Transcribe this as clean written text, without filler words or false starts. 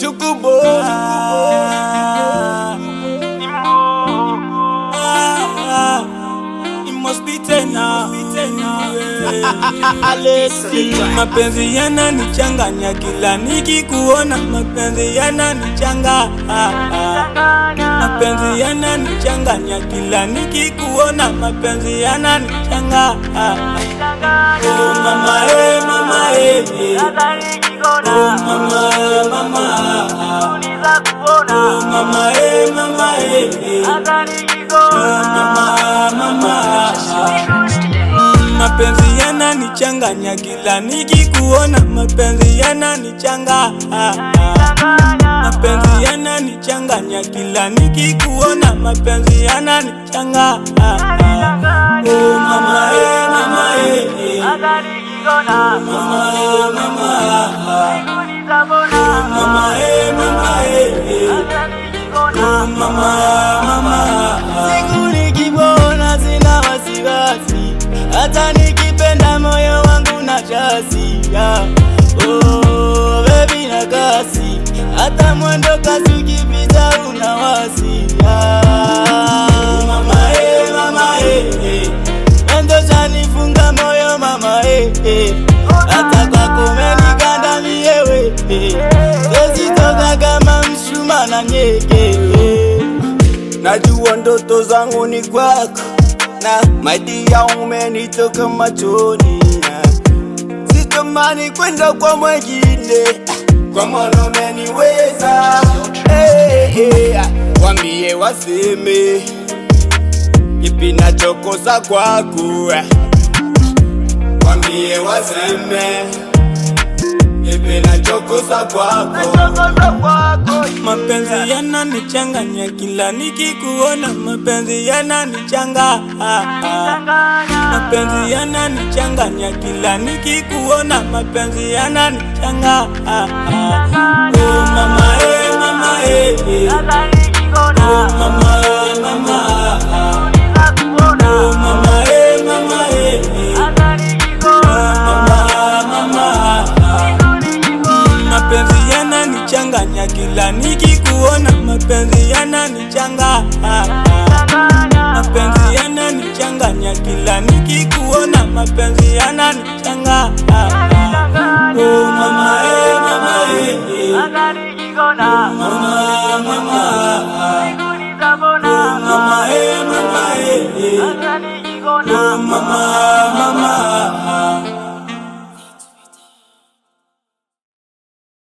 Shukubo. Mapenzi yananichanganya kila nikikuona, mapenzi yananichanganya. Mapenzi yananichanganya kila nikikuona, mapenzi yananichanganya. Oh mama mama oh mama mama oh mama mama oh mama mama. Mapenzi yananichanganya kila nikikuona, mapenzi yananichanganya. Mapenzi yananichanganya kila nikikuona, mapenzi yananichanganya. Oh mama mama oh mama mama oh mama oh mama mama. Siku nikikuona sina wasiwasi, hata nikipenda moyo wangu na chasi. Oh baby na kasi, hata mwendo kasi ukipita unawasi. Mama mama wendo shanifunga moyo mama hata kwako umenikanda miewe, siwezi toka kama mshuma na nyeke. Najua ndoto zangu ni kwako na my dear umenitoka machoni, sitamani kwenda kwa mwengine, kwa maana umeniweza. Wambie waseme kipi nachokosa kwako, wambie waseme kipi nachokosa kwako. Mapenzi yananichanganya kila nikikuona, mapenzi yananichanganya. Mapenzi yananichanganya kila nikikuona, mapenzi yananichanganya. Oh mama mama oh mama mama oh mama mama oh mama mama. Mapenzi yananichanganya kila nikikuona, mapenzi yananichanganya. Mapenzi yananichanganya kila nikikuona, mapenzi yananichanganya.